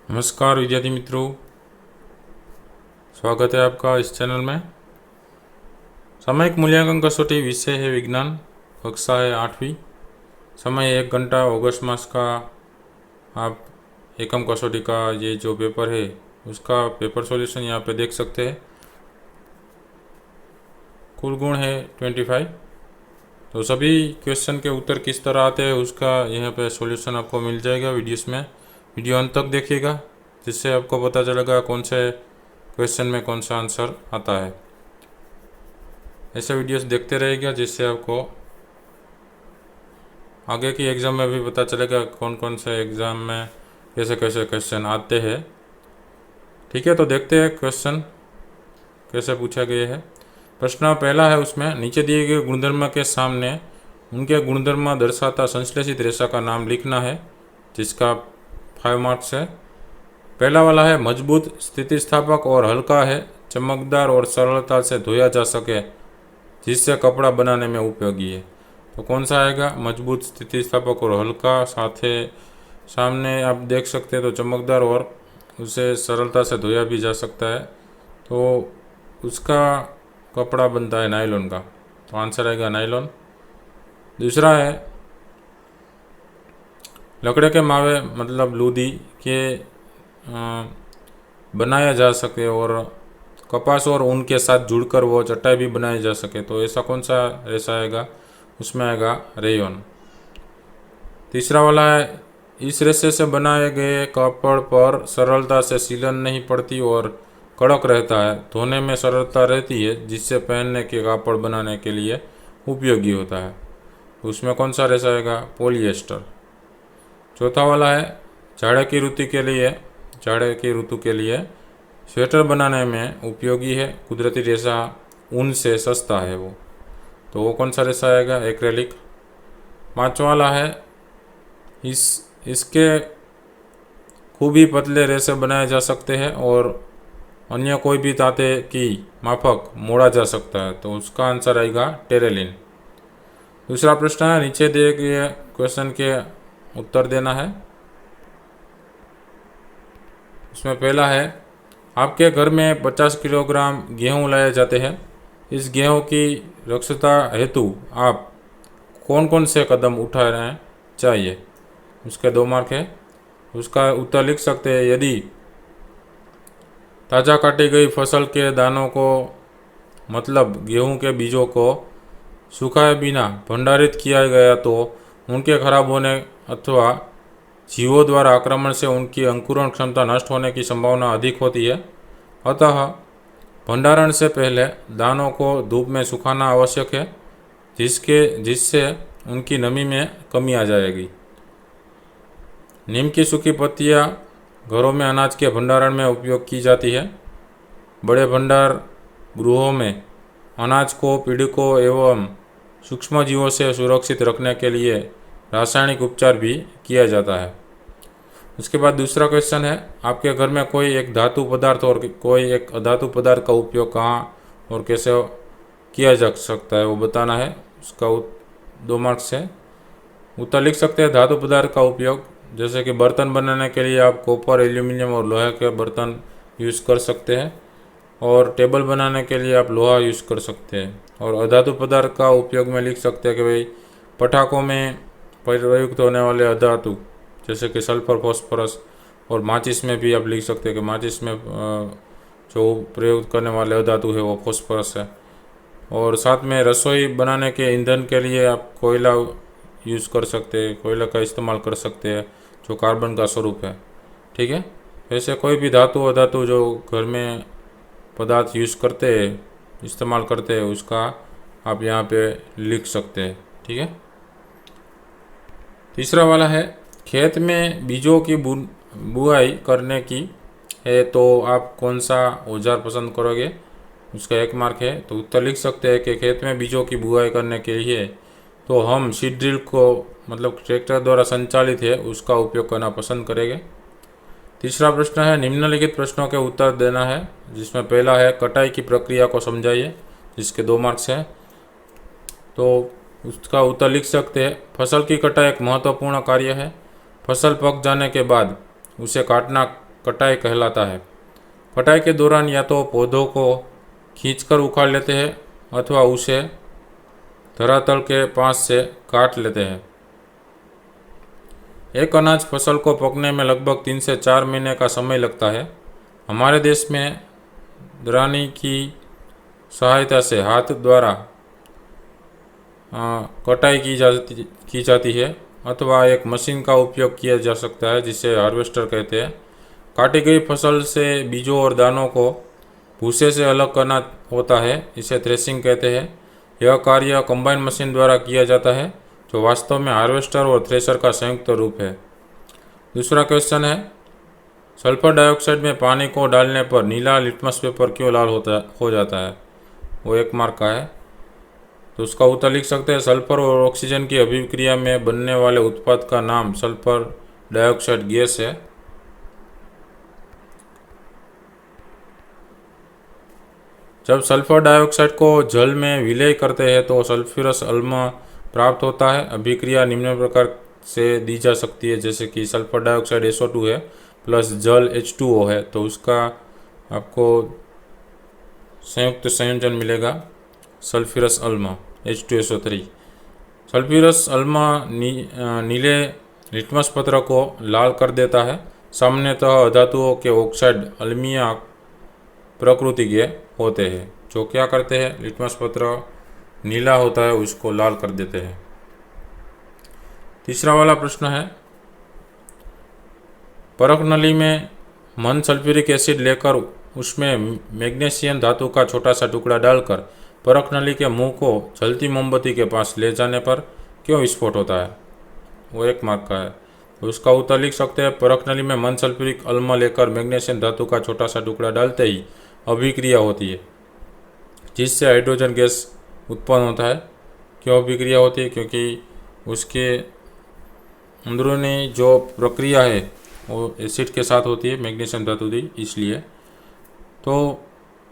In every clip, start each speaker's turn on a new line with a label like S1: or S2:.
S1: नमस्कार विद्यार्थी मित्रों, स्वागत है आपका इस चैनल में। सामयिक मूल्यांकन कसौटी विषय है विज्ञान, कक्षा है 8वीं। समय 1 घंटा, अगस्त मास का। आप एकम कसौटी का ये जो पेपर है उसका पेपर सॉल्यूशन यहाँ पे देख सकते हैं। कुल गुण है 25। तो सभी क्वेश्चन के उत्तर किस तरह आते हैं उसका यहाँ पे सॉल्यूशन आपको मिल जाएगा वीडियोस में। वीडियो अंत तक देखिएगा, जिससे आपको पता चलेगा कौन से क्वेश्चन में कौन सा आंसर आता है। ऐसे वीडियोस देखते रहेगा, जिससे आपको आगे की एग्ज़ाम में भी पता चलेगा कौन कौन से एग्ज़ाम में कैसे कैसे क्वेश्चन आते हैं। ठीक है, तो देखते हैं क्वेश्चन कैसे पूछा गया है। प्रश्न पहला है, उसमें नीचे दिए गए गुणधर्म के सामने उनके गुणधर्म दर्शाता संश्लेषित रेशा का नाम लिखना है, जिसका 5 मार्क्स है। पहला वाला है, मजबूत, स्थितिस्थापक और हल्का है, चमकदार और सरलता से धोया जा सके, जिससे कपड़ा बनाने में उपयोगी है। तो कौन सा आएगा? मजबूत, स्थितिस्थापक और हल्का। सामने आप देख सकते हैं तो चमकदार और उसे सरलता से धोया भी जा सकता है, तो उसका कपड़ा बनता है नायलॉन का। तो आंसर आएगा नायलॉन। दूसरा है, लकड़े के मावे मतलब लूदी के बनाया जा सके और कपास और ऊन के साथ जुड़कर वो चटाई भी बनाई जा सके, तो ऐसा कौन सा रेशा आएगा? उसमें आएगा रेयन। तीसरा वाला है, इस रेशे से बनाए गए कपड़ पर सरलता से सीलन नहीं पड़ती और कड़क रहता है, धोने में सरलता रहती है, जिससे पहनने के कापड़ बनाने के लिए उपयोगी होता है। उसमें कौन सा रेशा आएगा? पॉलिएस्टर। चौथा वाला है, जाड़े की ऋतु के लिए स्वेटर बनाने में उपयोगी है, कुदरती रेशा ऊन से सस्ता है वो, तो वो कौन सा रेशा आएगा? एक्रेलिक। पांचवा वाला है, इसके खूब ही पतले रेशे बनाए जा सकते हैं और अन्य कोई भी तांते की माफक मोड़ा जा सकता है, तो उसका आंसर आएगा टेरेलिन। दूसरा प्रश्न है, नीचे दिए गए क्वेश्चन के उत्तर देना है। उसमें पहला है, आपके घर में 50 किलोग्राम गेहूँ लाए जाते हैं। इस गेहूँ की रक्षता हेतु आप कौन कौन से कदम उठाने चाहिए? उसके 2 मार्क है। उसका उत्तर लिख सकते हैं, यदि ताज़ा काटी गई फसल के दानों को मतलब गेहूं के बीजों को सुखाए बिना भंडारित किया गया तो उनके खराब होने अथवा जीवों द्वारा आक्रमण से उनकी अंकुरण क्षमता नष्ट होने की संभावना अधिक होती है। अतः भंडारण से पहले दानों को धूप में सुखाना आवश्यक है, जिससे उनकी नमी में कमी आ जाएगी। नीम की सूखी पत्तियाँ घरों में अनाज के भंडारण में उपयोग की जाती है। बड़े भंडार गृहों में अनाज को पीड़कों एवं सूक्ष्मजीवों से सुरक्षित रखने के लिए रासायनिक उपचार भी किया जाता है। उसके बाद दूसरा क्वेश्चन है, आपके घर में कोई एक धातु पदार्थ और कोई एक अधातु पदार्थ का उपयोग कहाँ और कैसे किया जा सकता है वो बताना है। उसका 2 मार्क्स है। उत्तर लिख सकते हैं, धातु पदार्थ का उपयोग जैसे कि बर्तन बनाने के लिए आप कॉपर, एल्यूमिनियम और लोहे के बर्तन यूज़ कर सकते हैं, और टेबल बनाने के लिए आप लोहा यूज़ कर सकते हैं। और अधातु पदार्थ का उपयोग में लिख सकते हैं कि भाई पटाखों में प्रयुक्त होने वाले अधातु जैसे कि सल्फर, फॉस्फोरस, और माचिस में भी आप लिख सकते हैं कि माचिस में जो प्रयोग करने वाले अधातु है वो फॉस्फोरस है। और साथ में रसोई बनाने के ईंधन के लिए आप कोयला यूज़ कर सकते हैं, कोयला का इस्तेमाल कर सकते हैं जो कार्बन का स्वरूप है। ठीक है, वैसे कोई भी धातु अधातु जो घर में पदार्थ यूज़ करते हैं, इस्तेमाल करते हैं, उसका आप यहाँ पे लिख सकते हैं। ठीक है। तीसरा वाला है, खेत में बीजों की बुआई करने की है तो आप कौन सा औजार पसंद करोगे? उसका 1 मार्क है। तो उत्तर लिख सकते हैं कि खेत में बीजों की बुआई करने के लिए तो हम सीड ड्रिल को मतलब ट्रैक्टर द्वारा संचालित है उसका उपयोग करना पसंद करेंगे। तीसरा प्रश्न है, निम्नलिखित प्रश्नों के उत्तर देना है, जिसमें पहला है, कटाई की प्रक्रिया को समझाइए, जिसके 2 मार्क्स हैं। तो उसका उत्तर लिख सकते हैं, फसल की कटाई एक महत्वपूर्ण कार्य है। फसल पक जाने के बाद उसे काटना कटाई कहलाता है। कटाई के दौरान या तो पौधों को खींचकर उखाड़ लेते हैं अथवा उसे धरातल के पास से काट लेते हैं। एक अनाज फसल को पकने में लगभग 3 से 4 महीने का समय लगता है। हमारे देश में दरानी की सहायता से हाथ द्वारा कटाई की जाती है अथवा एक मशीन का उपयोग किया जा सकता है जिसे हार्वेस्टर कहते हैं। काटी गई फसल से बीजों और दानों को भूसे से अलग करना होता है, इसे थ्रेसिंग कहते हैं। यह कार्य कंबाइन मशीन द्वारा किया जाता है जो वास्तव में हार्वेस्टर और थ्रेशर का संयुक्त रूप है। दूसरा क्वेश्चन है, सल्फर डाइऑक्साइड में पानी को डालने पर नीला लिटमस पेपर क्यों लाल हो जाता है? वो 1 मार्क का है। तो उसका उत्तर लिख सकते हैं, सल्फर और ऑक्सीजन की अभिक्रिया में बनने वाले उत्पाद का नाम सल्फर डाइऑक्साइड गैस है। जब सल्फर डाइऑक्साइड को जल में विलय करते हैं तो सल्फ्यूरस अम्ल प्राप्त होता है। अभिक्रिया निम्न प्रकार से दी जा सकती है, जैसे कि सल्फर डाइऑक्साइड SO2 है प्लस जल H2O है, तो उसका आपको संयुक्त संयोजन मिलेगा सल्फ्यूरस अम्ल H2SO3। सल्फ्यूरस अम्ल नीले लिटमस पत्र को लाल कर देता है। सामान्यतः धातुओं के ऑक्साइड अम्लीय प्रकृति के होते हैं जो क्या करते हैं, लिटमस पत्र नीला होता है उसको लाल कर देते हैं। तीसरा वाला प्रश्न है, परख नली में मन सल्फ्यूरिक एसिड लेकर उसमें मैग्नीशियम धातु का छोटा सा टुकड़ा डालकर परख नली के मुंह को जलती मोमबत्ती के पास ले जाने पर क्यों विस्फोट होता है? वो 1 मार्क का है। तो उसका उत्तर लिख सकते हैं, परख नली में मन सल्फ्यूरिक अम्ल लेकर मैग्नीशियम धातु का छोटा सा टुकड़ा डालते ही अभिक्रिया होती है जिससे हाइड्रोजन गैस उत्पन्न होता है। क्यों अभिक्रिया होती है? क्योंकि उसके अंदरूनी जो प्रक्रिया है वो एसिड के साथ होती है, मैग्नीशियम धातु दी इसलिए। तो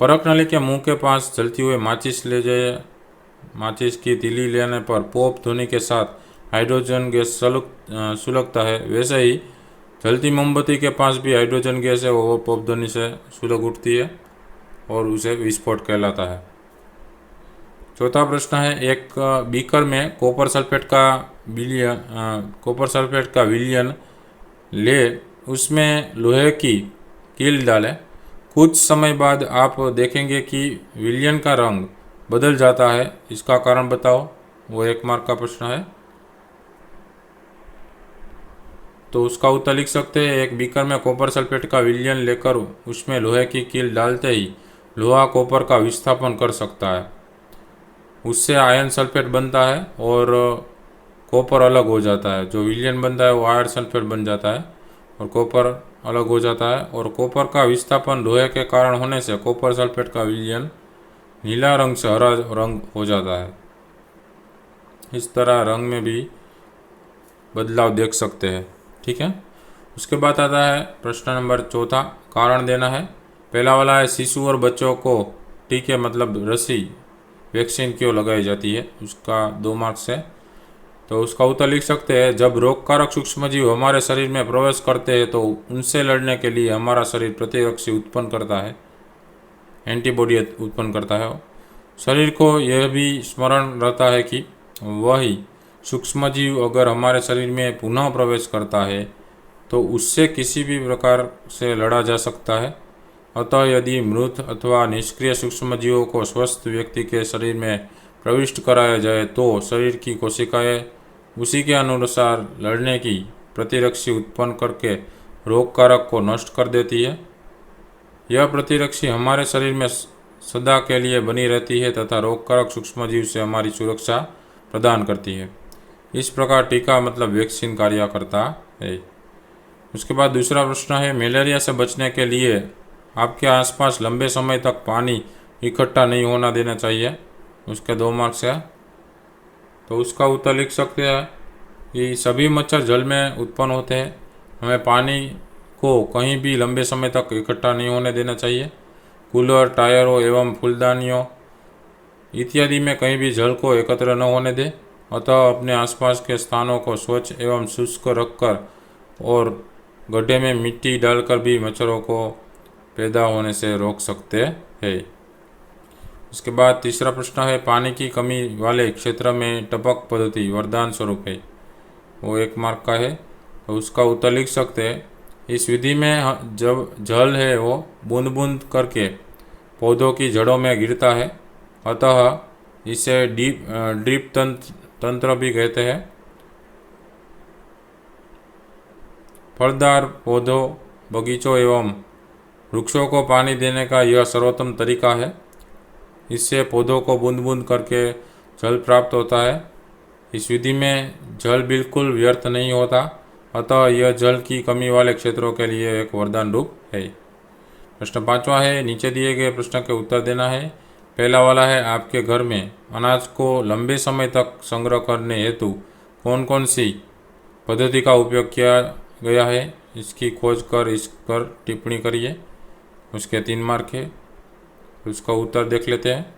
S1: परख नली के मुंह के पास जलती हुई माचिस ले जाए, माचिस की तीली लेने पर पॉप ध्वनि के साथ हाइड्रोजन गैस सुलगता है, वैसे ही जलती मोमबत्ती के पास भी हाइड्रोजन गैस है वो पॉप ध्वनि से सुलग उठती है और उसे विस्फोट कहलाता है। चौथा प्रश्न है, एक बीकर में कॉपर सल्फेट का विलयन ले उसमें लोहे की कील डालें। कुछ समय बाद आप देखेंगे कि विलयन का रंग बदल जाता है, इसका कारण बताओ। वो 1 मार्क का प्रश्न है। तो उसका उत्तर लिख सकते हैं, एक बीकर में कॉपर सल्फेट का विलयन लेकर उसमें लोहे की कील डालते ही लोहा कॉपर का विस्थापन कर सकता है, उससे आयरन सल्फेट बनता है और कॉपर अलग हो जाता है। जो विलयन बनता है वो आयरन सल्फेट बन जाता है और कॉपर अलग हो जाता है। और कॉपर का विस्थापन लोहे के कारण होने से कॉपर सल्फेट का विलयन नीला रंग से हरा रंग हो जाता है। इस तरह रंग में भी बदलाव देख सकते हैं। ठीक है, उसके बाद आता है प्रश्न नंबर 4, कारण देना है। पहला वाला है, शिशु और बच्चों को टीके मतलब रसी वैक्सीन क्यों लगाई जाती है? उसका 2 मार्क्स है। तो उसका उत्तर लिख सकते हैं, जब रोगकारक सूक्ष्मजीव हमारे शरीर में प्रवेश करते हैं तो उनसे लड़ने के लिए हमारा शरीर प्रतिरक्षी उत्पन्न करता है, एंटीबॉडी उत्पन्न करता है। शरीर को यह भी स्मरण रहता है कि वही सूक्ष्मजीव अगर हमारे शरीर में पुनः प्रवेश करता है तो उससे किसी भी प्रकार से लड़ा जा सकता है। अतः यदि मृत अथवा निष्क्रिय सूक्ष्मजीवों को स्वस्थ व्यक्ति के शरीर में प्रविष्ट कराया जाए तो शरीर की कोशिकाएं उसी के अनुसार लड़ने की प्रतिरक्षी उत्पन्न करके रोगकारक को नष्ट कर देती है। यह प्रतिरक्षी हमारे शरीर में सदा के लिए बनी रहती है तथा रोगकारक सूक्ष्मजीव से हमारी सुरक्षा प्रदान करती है। इस प्रकार टीका मतलब वैक्सीन कार्य करता है। उसके बाद दूसरा प्रश्न है, मलेरिया से बचने के लिए आपके आसपास लंबे समय तक पानी इकट्ठा नहीं होना देना चाहिए। उसके 2 मार्क्स है। तो उसका उत्तर लिख सकते हैं कि सभी मच्छर जल में उत्पन्न होते हैं, हमें पानी को कहीं भी लंबे समय तक इकट्ठा नहीं होने देना चाहिए। कूलर, टायरों एवं फूलदानियों इत्यादि में कहीं भी जल को एकत्र न होने दें। अतः अपने आसपास के स्थानों को स्वच्छ एवं शुष्क रखकर और गड्ढे में मिट्टी डालकर भी मच्छरों को पैदा होने से रोक सकते हैं। उसके बाद तीसरा प्रश्न है, पानी की कमी वाले क्षेत्र में टपक पद्धति वरदान स्वरूप है। वो 1 मार्क का है, तो उसका उत्तर लिख सकते हैं। इस विधि में जब जल है वो बूंद बूंद करके पौधों की जड़ों में गिरता है, अतः इसे ड्रिप तंत्र भी कहते हैं। फलदार पौधों, बगीचों एवं वृक्षों को पानी देने का यह सर्वोत्तम तरीका है। इससे पौधों को बूंद बूंद करके जल प्राप्त होता है। इस विधि में जल बिल्कुल व्यर्थ नहीं होता, अतः यह जल की कमी वाले क्षेत्रों के लिए एक वरदान रूप है। प्रश्न 5वां है, नीचे दिए गए प्रश्न के उत्तर देना है। पहला वाला है, आपके घर में अनाज को लंबे समय तक संग्रह करने हेतु कौन कौन सी पद्धति का उपयोग किया गया है, इसकी खोज कर इस पर टिप्पणी करिए। उसके 3 मार्क है, उसका उत्तर देख लेते हैं।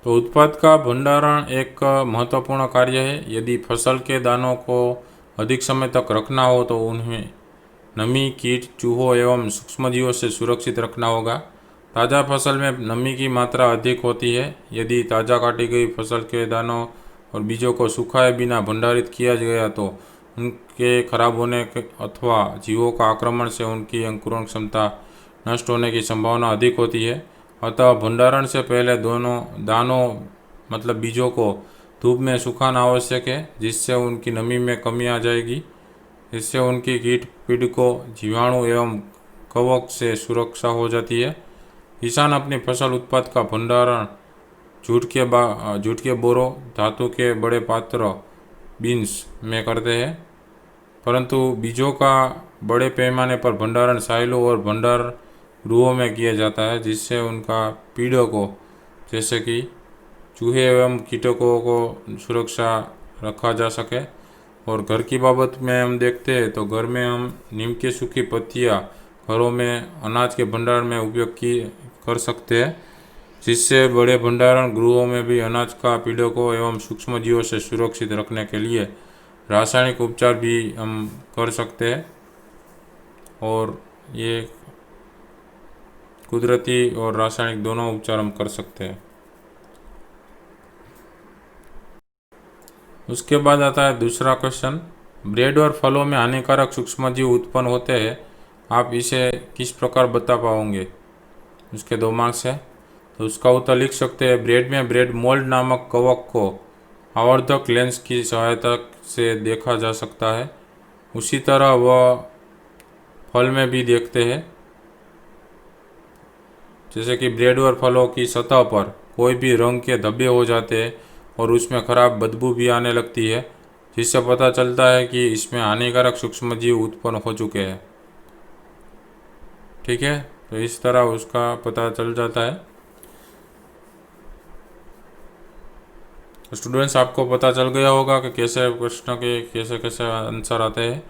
S1: तो उत्पाद का भंडारण एक महत्वपूर्ण कार्य है। यदि फसल के दानों को अधिक समय तक रखना हो तो उन्हें नमी, कीट, चूहों एवं सूक्ष्मजीवों से सुरक्षित रखना होगा। ताज़ा फसल में नमी की मात्रा अधिक होती है। यदि ताज़ा काटी गई फसल के दानों और बीजों को सुखाए बिना भंडारित किया गया तो उनके खराब होने अथवा जीवों का आक्रमण से उनकी अंकुरण क्षमता नष्ट होने की संभावना अधिक होती है। अतः भंडारण से पहले दोनों दानों मतलब बीजों को धूप में सुखाना आवश्यक है, जिससे उनकी नमी में कमी आ जाएगी। इससे उनकी कीट पीड़कों, जीवाणु एवं कवक से सुरक्षा हो जाती है। किसान अपनी फसल उत्पाद का भंडारण जूट के बोरों, धातु के बड़े पात्र बीन्स में करते हैं, परंतु बीजों का बड़े पैमाने पर भंडारण साइलों और भंडार गृहों में किया जाता है, जिससे उनका पीड़कों जैसे कि चूहे एवं कीटकों को सुरक्षा रखा जा सके। और घर की बाबत में हम देखते हैं तो घर में हम नीम की सूखी पत्तियाँ घरों में अनाज के भंडारण में उपयोग कर सकते हैं, जिससे बड़े भंडारण गृहों में भी अनाज का पीड़कों एवं सूक्ष्मजीवों से सुरक्षित रखने के लिए रासायनिक उपचार भी हम कर सकते हैं। और ये कुदरती और रासायनिक दोनों उपचार हम कर सकते हैं। उसके बाद आता है दूसरा क्वेश्चन, ब्रेड और फलों में हानिकारक सूक्ष्मजीव उत्पन्न होते हैं, आप इसे किस प्रकार बता पाओगे। उसके 2 मार्क्स है, तो उसका उत्तर लिख सकते हैं। ब्रेड में ब्रेड मोल्ड नामक कवक को आवर्धक लेंस की सहायता से देखा जा सकता है। उसी तरह वह फल में भी देखते हैं। जैसे कि ब्रेड और फलों की सतह पर कोई भी रंग के धब्बे हो जाते हैं और उसमें खराब बदबू भी आने लगती है, जिससे पता चलता है कि इसमें हानिकारक सूक्ष्मजीव उत्पन्न हो चुके हैं। ठीक है, तो इस तरह उसका पता चल जाता है। स्टूडेंट्स, आपको पता चल गया होगा कि कैसे प्रश्न के कैसे कैसे आंसर आते हैं।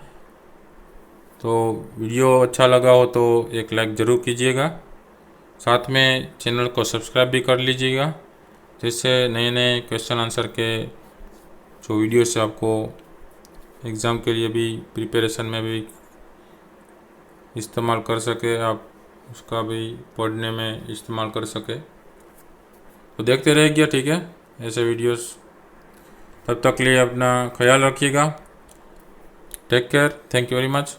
S1: तो वीडियो अच्छा लगा हो तो एक लाइक ज़रूर कीजिएगा, साथ में चैनल को सब्सक्राइब भी कर लीजिएगा, जिससे नए नए क्वेश्चन आंसर के जो वीडियो से आपको एग्ज़ाम के लिए भी प्रिपरेशन में भी इस्तेमाल कर सके, आप उसका भी पढ़ने में इस्तेमाल कर सके। तो देखते रहिए, ठीक है, ऐसे वीडियोस। तब तक लिए अपना ख्याल रखिएगा। Take care, thank you very much.